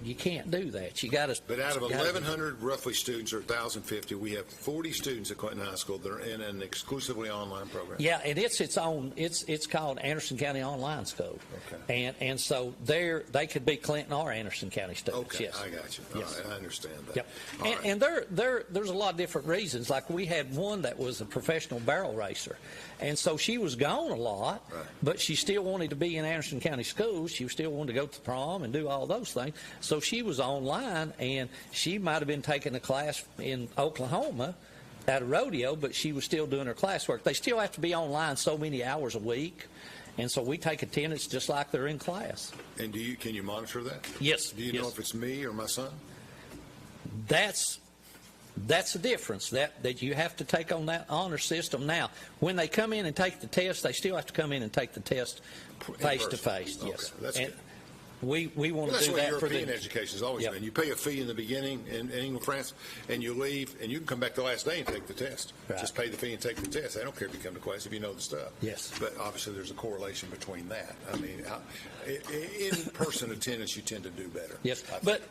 You can't do that. You got to. But out of 1,100 roughly students, or 1,050, we have 40 students at Clinton High School that are in an exclusively online program. Yeah, and it's its own. It's called Anderson County Online School. Okay. And so they could be Clinton or Anderson County students. Okay, yes. I got you. Yes. All right, I understand that. Yep. And there's a lot of different reasons. Like we had one that was a professional barrel racer, and so she was gone a lot, right, but she still wanted to be in Anderson County schools. She still wanted to go to the prom and do all those things. So she was online, and she might have been taking a class in Oklahoma at a rodeo, but she was still doing her classwork. They still have to be online so many hours a week, and so we take attendance just like they're in class. And can you monitor that? Yes. Do you know if it's me or my son? That's the difference that you have to take on that honor system. Now, when they come in and take the test, they still have to come in and take the test face to face. Yes. Okay, that's good. We want to do that for them. That's what European education has always been. You pay a fee in the beginning in England, France, and you leave, and you can come back the last day and take the test. Right. Just pay the fee and take the test. They don't care if you come to class if you know the stuff. Yes. But obviously there's a correlation between that. I mean, in-person attendance, you tend to do better. Yes. But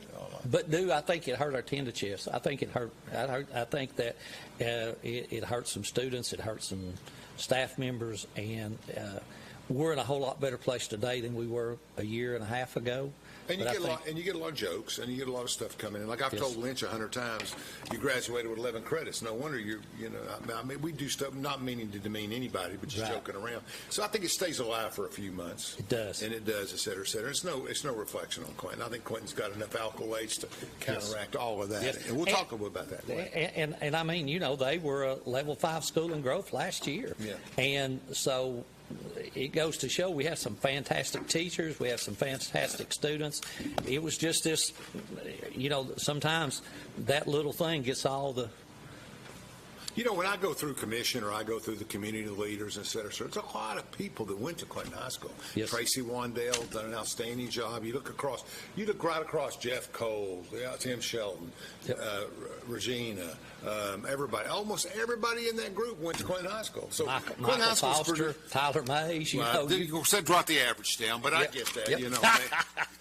I think it hurt our attendance, yes. I think it hurt. I think that it hurt some students. It hurt some staff members, and we're in a whole lot better place today than we were a year and a half ago. And you get a lot of jokes, and you get a lot of stuff coming in. Like I've told Lynch 100 times, you graduated with 11 credits. No wonder I mean, we do stuff not meaning to demean anybody, but just joking around. So I think it stays alive for a few months. It does. And it does, et cetera, et cetera. It's no reflection on Clinton. I think Clinton's got enough accolades to counteract all of that. Yes. And we'll talk a little about that later. And I mean, they were a level 5 school in growth last year. Yeah. And so it goes to show we have some fantastic teachers, we have some fantastic students. It was just this, sometimes that little thing gets all the. When I go through commission or I go through the community leaders, et cetera, there's a lot of people that went to Clinton High School. Yes. Tracy Wandale done an outstanding job. You look right across Jeff Cole, Tim Shelton, yep. Regina, everybody. Almost everybody in that group went to Clinton High School. So Michael High School's Foster, Tyler Mays, you said brought the average down, but yep. I get that. Yep.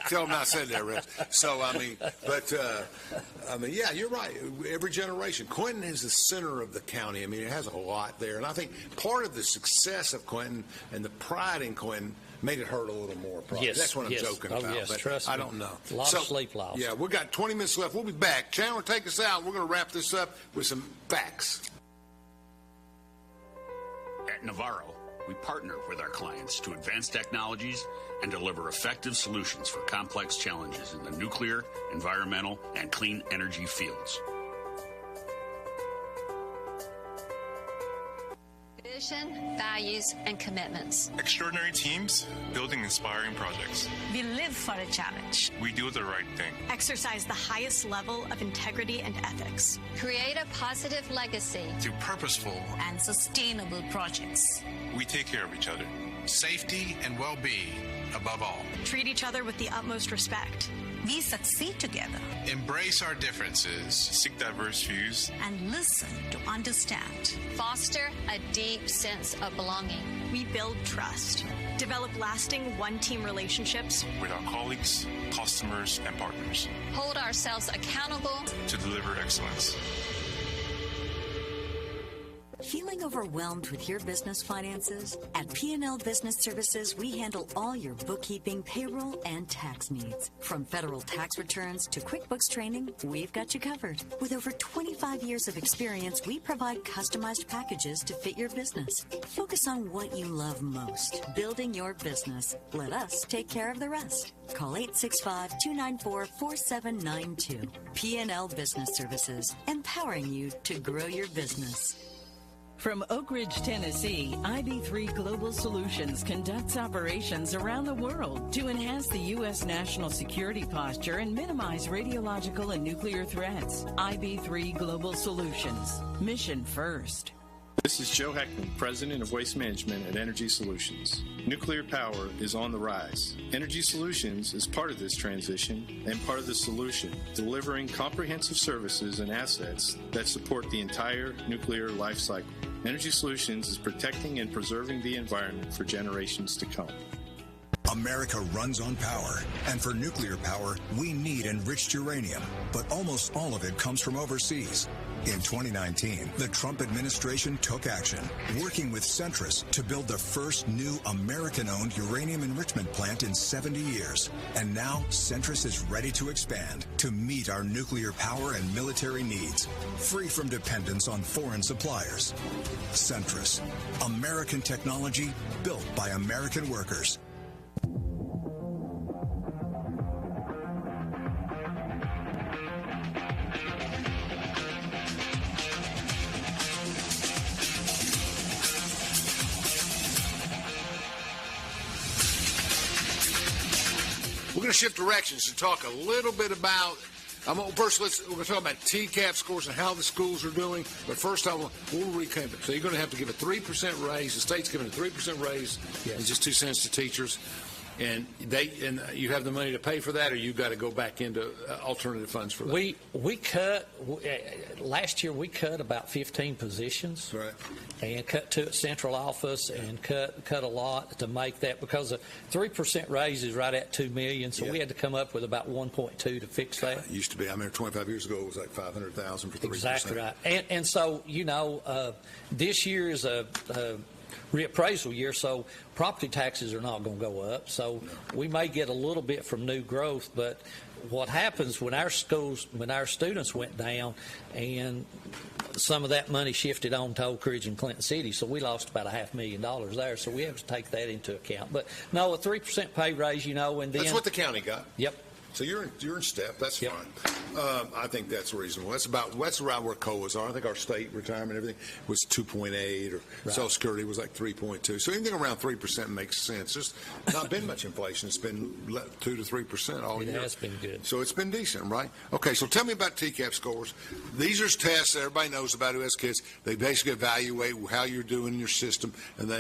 Tell them I said that, Rex. So yeah, you're right. Every generation, Clinton is the center of the county. I mean, it has a lot there, and I think part of the success of Clinton and the pride in Clinton made it hurt a little more. Probably. Yes, that's what I'm joking about. Yes, but trust I me. don't know. A lot of sleep lost. Yeah, we've got 20 minutes left. We'll be back. Chandler, take us out. We're going to wrap this up with some facts. At Navarro, we partner with our clients to advance technologies and deliver effective solutions for complex challenges in the nuclear, environmental, and clean energy fields. Vision, values, and commitments. Extraordinary teams building inspiring projects. We live for a challenge. We do the right thing. Exercise the highest level of integrity and ethics. Create a positive legacy. Through purposeful and sustainable projects. We take care of each other. Safety and well-being above all. Treat each other with the utmost respect. We succeed together. Embrace our differences. Seek diverse views. And listen to understand. Foster a deep sense of belonging. We build trust. Develop lasting one-team relationships with our colleagues, customers, and partners. Hold ourselves accountable to deliver excellence. Feeling overwhelmed with your business finances? At P&L Business Services, we handle all your bookkeeping, payroll, and tax needs. From federal tax returns to QuickBooks training, we've got you covered. With over 25 years of experience, we provide customized packages to fit your business. Focus on what you love most, building your business. Let us take care of the rest. Call 865-294-4792. P&L Business Services, empowering you to grow your business. From Oak Ridge, Tennessee, IB3 Global Solutions conducts operations around the world to enhance the U.S. national security posture and minimize radiological and nuclear threats. IB3 Global Solutions. Mission first. This is Joe Heckman, President of Waste Management at Energy Solutions. Nuclear power is on the rise. Energy Solutions is part of this transition and part of the solution, delivering comprehensive services and assets that support the entire nuclear life cycle. Energy Solutions is protecting and preserving the environment for generations to come. America runs on power, and for nuclear power, we need enriched uranium, but almost all of it comes from overseas. In 2019, the Trump administration took action, working with Centrus to build the first new American-owned uranium enrichment plant in 70 years. And now, Centrus is ready to expand to meet our nuclear power and military needs, free from dependence on foreign suppliers. Centrus, American technology built by American workers. We're going to shift directions and talk a little bit about. First, we're going to talk about TCAP scores and how the schools are doing. But first, we'll recap it. So you're going to have to give a 3% raise. The state's giving a 3% raise. Yes. It's just 2 cents to teachers. And you have the money to pay for that, or you've got to go back into alternative funds for that? We cut, last year we cut about 15 positions. Right. And cut 2 at central office and cut a lot to make that, because a 3% raise is right at $2 million, so we had to come up with about 1.2 to fix that. It used to be, I remember 25 years ago, it was like $500,000 for 3%. Exactly right. And so, this year is a reappraisal year, so property taxes are not going to go up. So we may get a little bit from new growth, but what happens when our students went down, and some of that money shifted on to Oak Ridge and Clinton City, so we lost about $500,000 there. So we have to take that into account. But no, a 3% pay raise, and then that's what the county got. Yep. So you're in step. That's Yep. fine. I think that's reasonable. That's around where COLAs are. I think our state retirement, everything was 2.8, or Social Security was like 3.2. So anything around 3% makes sense. There's not been much inflation. It's been 2 to 3% all year. It has been good. So it's been decent, right? Okay, so tell me about TCAP scores. These are tests that everybody knows about who has kids. They basically evaluate how you're doing in your system, and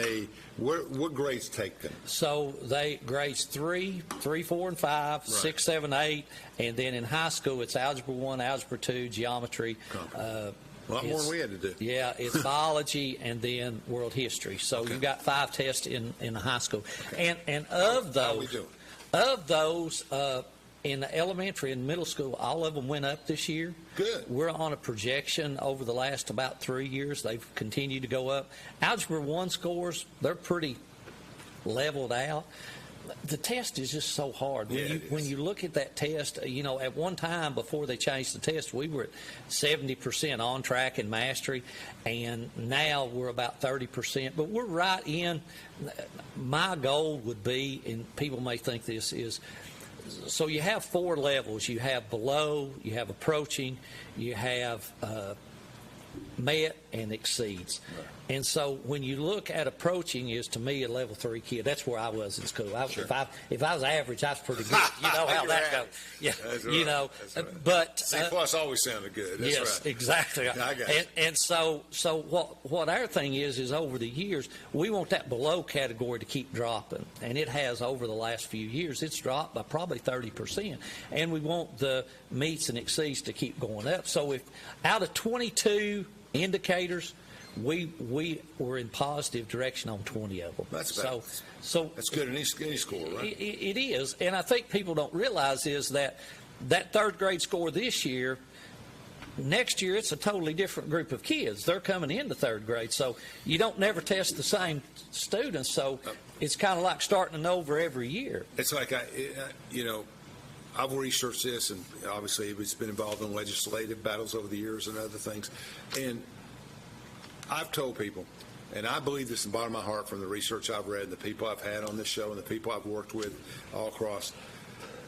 what grades take them? So they grades 3, 4, and 5, 6, 7, 8, and then in high school it's Algebra 1, Algebra 2, Geometry. A lot more than we had to do. Yeah, it's biology and then world history. So you've got 5 tests in the high school. And of those, how are we doing? Of those, in the elementary and middle school, all of them went up this year. Good. We're on a projection over the last about 3 years. They've continued to go up. Algebra 1 scores, they're pretty leveled out. The test is just so hard. When you look at that test, at one time before they changed the test, we were at 70% on track in mastery, and now we're about 30%. But we're right in. My goal would be, and people may think this is, so you have 4 levels. You have below, you have approaching, you have met and exceeds. Right. And so when you look at approaching, is to me a level 3 kid. That's where I was in school. Sure. If I was average, I was pretty good. You know how that goes. Yeah, that's right. That's right. But C+ always sounded good. That's yes, right. Exactly. I got you. And so what our thing is over the years, we want that below category to keep dropping, and it has over the last few years. It's dropped by probably 30%, and we want the meets and exceeds to keep going up. So if out of 22 indicators, we were in positive direction on 20 of them. That's so that's good in any score, right? It is, and I think people don't realize is that 3rd grade score this year. Next year, it's a totally different group of kids. They're coming into 3rd grade, so you don't never test the same students. So it's kind of like starting over every year. It's like I've researched this, and obviously it's been involved in legislative battles over the years and other things. And I've told people, and I believe this in the bottom of my heart from the research I've read, and the people I've had on this show, and the people I've worked with all across,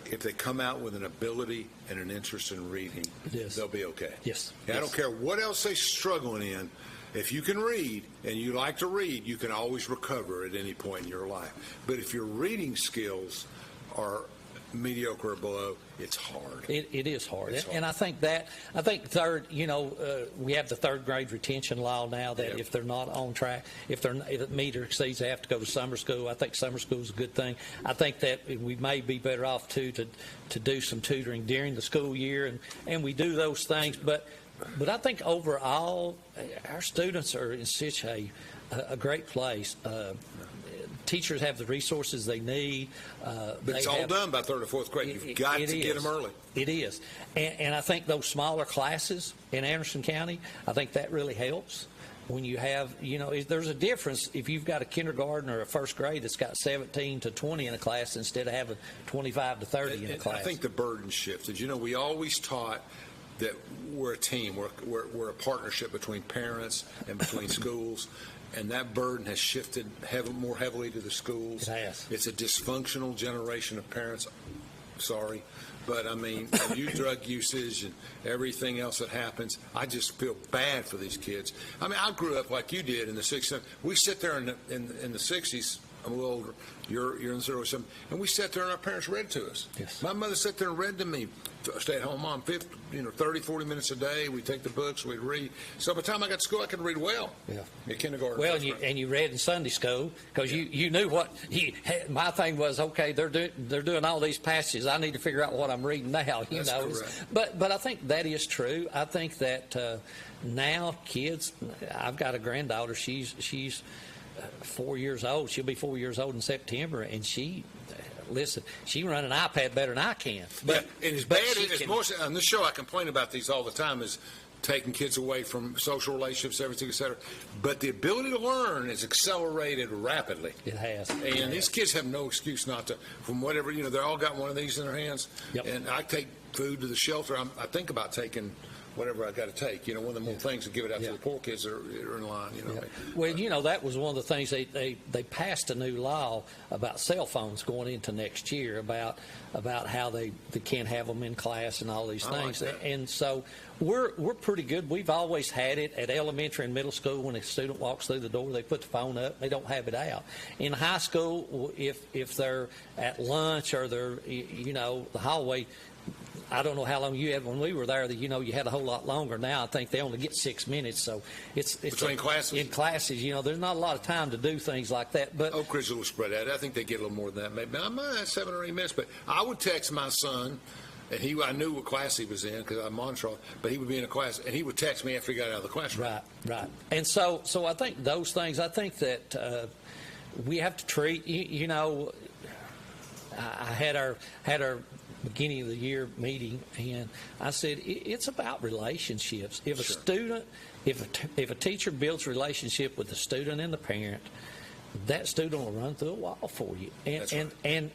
if they come out with an ability and an interest in reading, they'll be okay. Yes. And I don't care what else they're struggling in. If you can read and you like to read, you can always recover at any point in your life. But if your reading skills are mediocre or below, it's hard. It is hard. It's hard. And I think third, we have the 3rd grade retention law now that if they're not on track, if it meet or exceeds, they have to go to summer school. I think summer school is a good thing. I think that we may be better off too to do some tutoring during the school year, and we do those things. But I think overall, our students are in such a great place. Teachers have the resources they need. But it's all done by 3rd or 4th grade. You've got to get them early. It is. And I think those smaller classes in Anderson County, I think that really helps. When you have, there's a difference if you've got a kindergarten or a 1st grade that's got 17 to 20 in a class instead of having 25 to 30 in a class. I think the burden shifted. We always taught that we're a team. We're a partnership between parents and between schools. And that burden has shifted more heavily to the schools. It has. It's a dysfunctional generation of parents. Sorry. But, youth drug usage and everything else that happens, I just feel bad for these kids. I grew up like you did in the 60s. We sit there in the 60s. I'm a little older. You're in 07. And we sat there and our parents read to us. Yes. My mother sat there and read to me. Stay-at-home mom, 30, 40 minutes a day. We'd take the books, we'd read. So by the time I got to school, I could read well. Yeah. In kindergarten. Well, and you read in Sunday school because you knew what my thing was. Okay, they're doing all these passages. I need to figure out what I'm reading now. That's correct. But I think that is true. I think that now kids. I've got a granddaughter. She's 4 years old. She'll be 4 years old in September, and she run an iPad better than I can. But and as bad as most on this show, I complain about these all the time, is taking kids away from social relationships, everything, et cetera. But the ability to learn is accelerated rapidly. It has. And these kids have no excuse not to, from whatever, they all got one of these in their hands. Yep. And I take food to the shelter. I think about taking whatever I got to take. You know, one of the more things to give it out to the poor kids that are in line. You know. Well, you know, that was one of the things they passed a new law about cell phones going into next year about how they can't have them in class and all these things. Like that. And so we're pretty good. We've always had it at elementary and middle school. When a student walks through the door, they put the phone up. They don't have it out. In high school, if they're at lunch or they're, you know, the hallway, I don't know how long you had when we were there. You know, you had a whole lot longer. Now I think they only get 6 minutes. So it's between classes. In classes, you know, there's not a lot of time to do things like that. But Oak Ridge is a little spread out. I think they get a little more than that. Maybe I might have 7 or 8 minutes. But I would text my son, and I knew what class he was in because I'm Montreal. But he would be in a class, and he would text me after he got out of the classroom. Right. And so I think those things. I think that we have to treat. You know, I had our beginning of the year meeting, and I said it's about relationships. If a student, if a teacher builds a relationship with the student and the parent, that student will run through a wall for you. And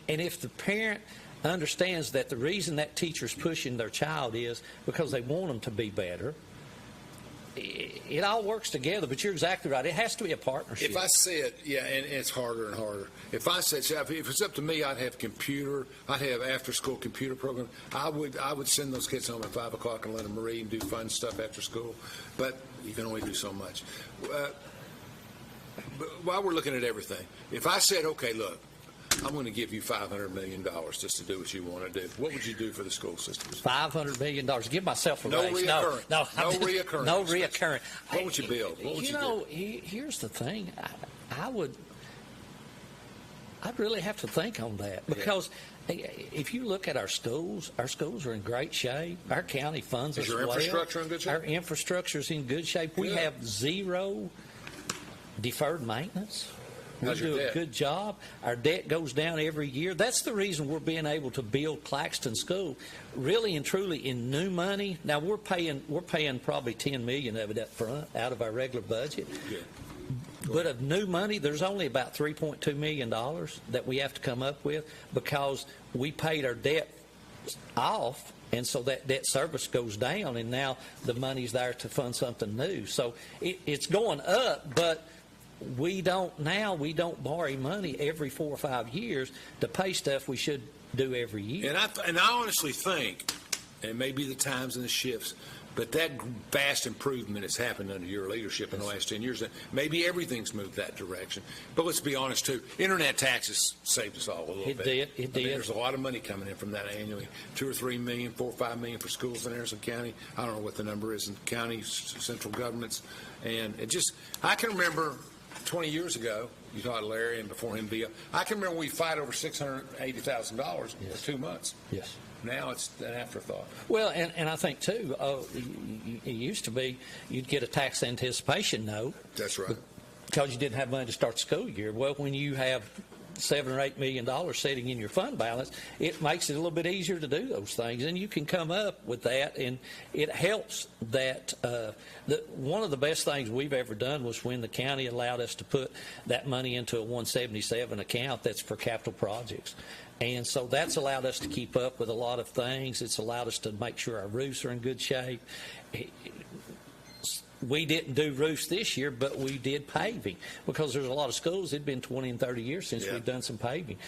if the parent understands that the reason that teacher's pushing their child is because they want them to be better, it all works together. But you're exactly right. It has to be a partnership. If I said, and it's harder and harder. If I said, if it's up to me, I'd have after-school computer program. I would send those kids home at 5 o'clock and let them read and do fun stuff after school. But you can only do so much. But while we're looking at everything, if I said, okay, look, I'm going to give you $500 million just to do what you want to do, what would you do for the school systems? $500 million. Give myself a raise. No reoccurring. No reoccurring. What would you build? What would you do? Here's the thing. I'd really have to think on that because if you look at our schools are in great shape. Our county funds us well. Is your infrastructure in good shape? Our infrastructure is in good shape. We have zero deferred maintenance. We do a good job. Our debt goes down every year. That's the reason we're being able to build Claxton School, really and truly in new money. Now we're paying probably $10 million of it up front out of our regular budget. Yeah. But of new money, there's only about $3.2 million that we have to come up with because we paid our debt off, and so that debt service goes down, and now the money's there to fund something new. So it's going up, but we don't borrow money every 4 or 5 years to pay stuff we should do every year. And I honestly think, and it may be the times and the shifts, but that vast improvement has happened under your leadership in the last 10 years. Maybe everything's moved that direction. But let's be honest, too. Internet taxes saved us all a little bit. It did. There's a lot of money coming in from that annually. 2 or 3 million, 4 or 5 million for schools in Anderson County. I don't know what the number is in the county, central governments. And I can remember 20 years ago, you talked to Larry and before him, I can remember we fight over $680,000 for 2 months. Yes. Now it's an afterthought. Well, and I think, too, it used to be you'd get a tax anticipation note. That's right. Because you didn't have money to start the school year. Well, when you have $7 or $8 million sitting in your fund balance, it makes it a little bit easier to do those things. And you can come up with that, and it helps that one of the best things we've ever done was when the county allowed us to put that money into a 177 account that's for capital projects. And so that's allowed us to keep up with a lot of things. It's allowed us to make sure our roofs are in good shape. We didn't do roofs this year, but we did paving because there's a lot of schools. It'd been 20 and 30 years since we've done some paving.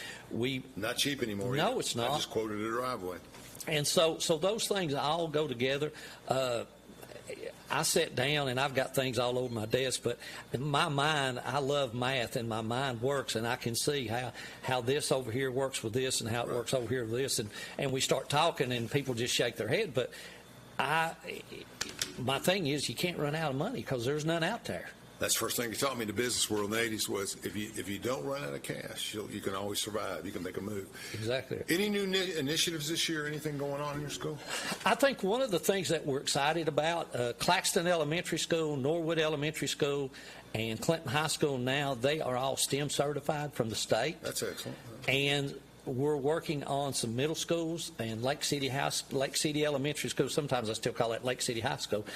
Not cheap anymore. No, either. It's not. I just quoted a driveway. And so those things all go together. I sat down and I've got things all over my desk, but in my mind, I love math and my mind works, and I can see how this over here works with this and how it works over here with this. And we start talking and people just shake their head. But my thing is you can't run out of money because there's none out there. That's the first thing you taught me in the business world in the 80s was if you don't run out of cash, you can always survive. You can make a move. Exactly. Any new initiatives this year? Anything going on in your school? I think one of the things that we're excited about, Claxton Elementary School, Norwood Elementary School, and Clinton High School now, they are all STEM certified from the state. That's excellent. And we're working on some middle schools and Lake City Elementary School. Sometimes I still call it Lake City High School.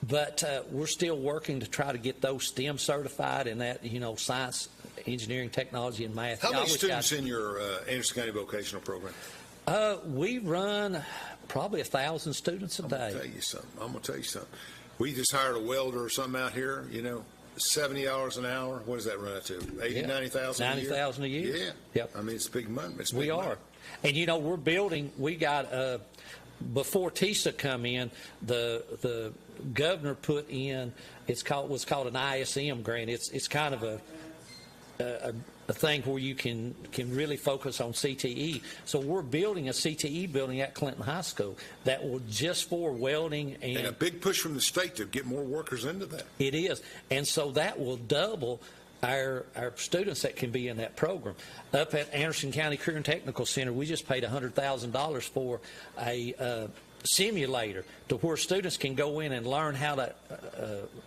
But we're still working to try to get those STEM certified in that, science, engineering, technology, and math. How many students in your Anderson County vocational program? We run probably 1,000 students a day. I'm going to tell you something. We just hired a welder or something out here, $70 an hour. What does that run out to? 80, 90,000 a year? 90,000 a year. Yeah. Yep. I mean, it's big money. We are. And, we're building, we got, before TISA come in, the governor put in, what's called an ISM grant. It's kind of a thing where you can really focus on CTE. So we're building a CTE building at Clinton High School that will just for welding and a big push from the state to get more workers into that. It is, and so that will double our students that can be in that program. Up at Anderson County Career and Technical Center, we just paid $100,000 for a simulator to where students can go in and learn how to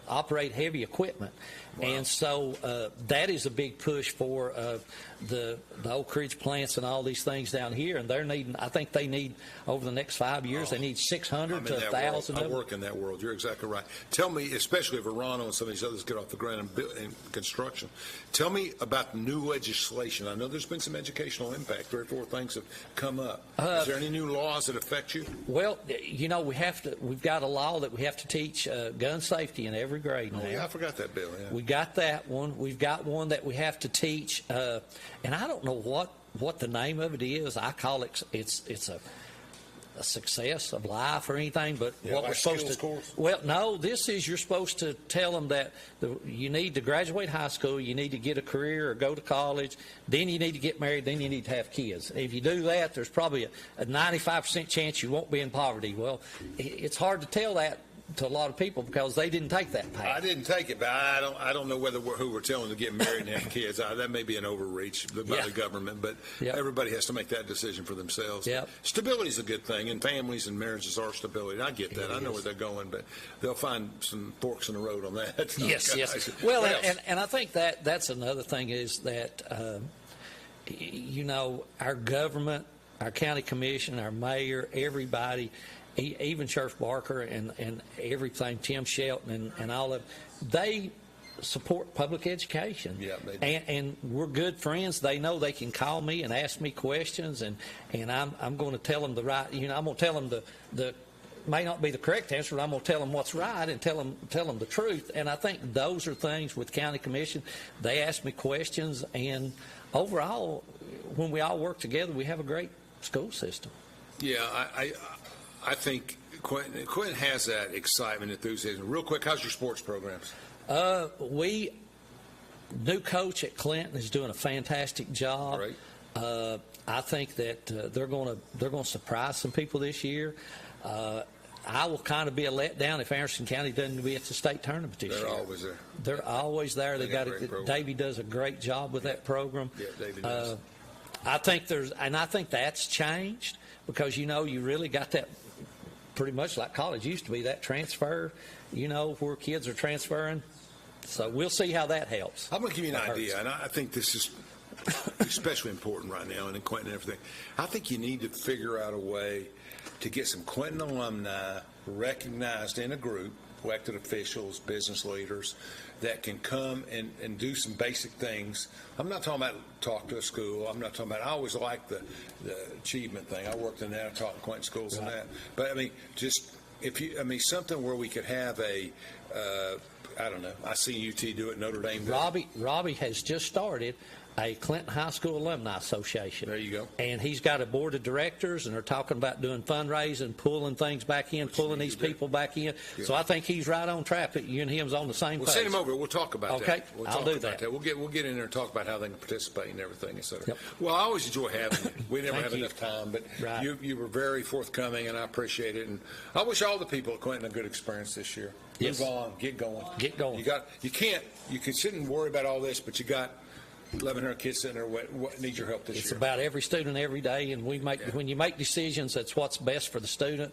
operate heavy equipment. Wow. And so that is a big push for the Oak Ridge plants and all these things down here. And they're needing, I think they need, over the next 5 years, they need 600 to 1,000 of them. I work in that world. You're exactly right. Tell me, especially if Verano and some of these others get off the ground in construction, tell me about the new legislation. I know there's been some educational impact. 3 or 4 things have come up. Is there any new laws that affect you? Well, we've got a law that we have to teach gun safety in every grade now. Oh, yeah, I forgot that bill. Yeah. We got that one. We've got one that we have to teach, and I don't know what the name of it is. I call it it's a success of life or anything, but what we're supposed to. Course? Well, no, this is you're supposed to tell them that you need to graduate high school, you need to get a career or go to college, then you need to get married, then you need to have kids. If you do that, there's probably a 95% chance you won't be in poverty. Well, it's hard to tell that to a lot of people because they didn't take that path. I didn't take it, but I don't know who we're telling to get married and have kids. That may be an overreach by the government, but everybody has to make that decision for themselves. Yep. Stability is a good thing, and families and marriages are stability. I get that. I know where they're going, but they'll find some forks in the road on that. Yes. Well, and I think that's another thing is that, our government, our county commission, our mayor, everybody, even Sheriff Barker and everything, Tim Shelton and all of they support public education. Yeah, they do. And we're good friends. They know they can call me and ask me questions, and I'm going to tell them the right. I'm going to tell them the may not be the correct answer, but I'm going to tell them what's right and tell them the truth. And I think those are things with county commission. They ask me questions, and overall, when we all work together, we have a great school system. Yeah, I think Quentin has that excitement, enthusiasm. Real quick, how's your sports programs? New coach at Clinton is doing a fantastic job. Right. I think that they're going to surprise some people this year. I will kind of be a letdown if Anderson County doesn't be at the state tournament this year. They're always there. They're always there. Davey does a great job with that program. Yeah, Davey does. I think that's changed because you really got that. Pretty much like college used to be, that transfer, where kids are transferring. So we'll see how that helps. I'm going to give you an idea, and I think this is especially important right now, and in Quentin and everything. I think you need to figure out a way to get some Quentin alumni recognized in a group, elected officials, business leaders, that can come and do some basic things. I'm not talking about talk to a school. I'm not talking about, I always like the achievement thing. I worked in that, I taught in Quentin schools and that. But, something where we could have I don't know, I see UT do it, Notre Dame. Robbie has just started a Clinton High School Alumni Association. There you go. And he's got a board of directors, and they're talking about doing fundraising, pulling things back in, pulling these people back in. Yeah. So I think he's right on track. You and him's on the same page. We'll send him over. We'll talk about that. Okay, I'll do that. We'll get in there and talk about how they can participate and everything, et cetera. Yep. Well, I always enjoy having you. We never have you. enough time, but right. you were very forthcoming, and I appreciate it. And I wish all the people at Quentin a good experience this year. Yes. Move on. Get going. Get going. You can sit and worry about all this, but you got 1,100 kids sitting there what need your help this year. It's about every student every day, and when you make decisions, that's what's best for the student.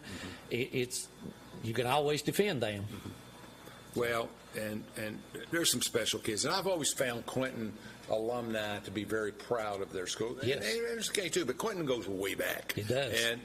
Mm-hmm. You can always defend them. Mm-hmm. Well, and there's some special kids, and I've always found Quentin alumni to be very proud of their school. Yes. And it's okay too, but Quentin goes way back. It does. And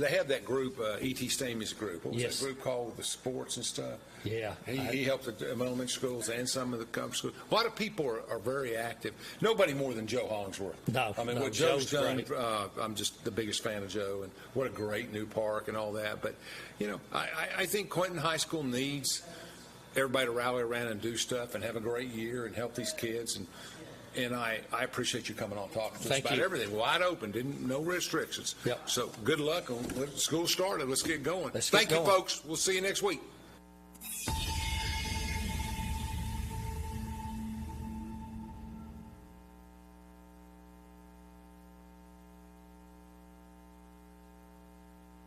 they have that group, E.T. Stamey's group. What was Yes. that group called? The sports and stuff? Yeah. He helped the elementary schools and some of the public schools. A lot of people are very active. Nobody more than Joe Hollingsworth. No, I mean, no, what Joe's done, great. I'm just the biggest fan of Joe, and what a great new park and all that. But, you know, I think Quentin High School needs everybody to rally around and do stuff and have a great year and help these kids. And I appreciate you coming on talking to us Thank about you. everything. Wide open, no restrictions. Yep. So good luck. School started. Let's get going. Let's get Thank you, going. folks. We'll see you next week.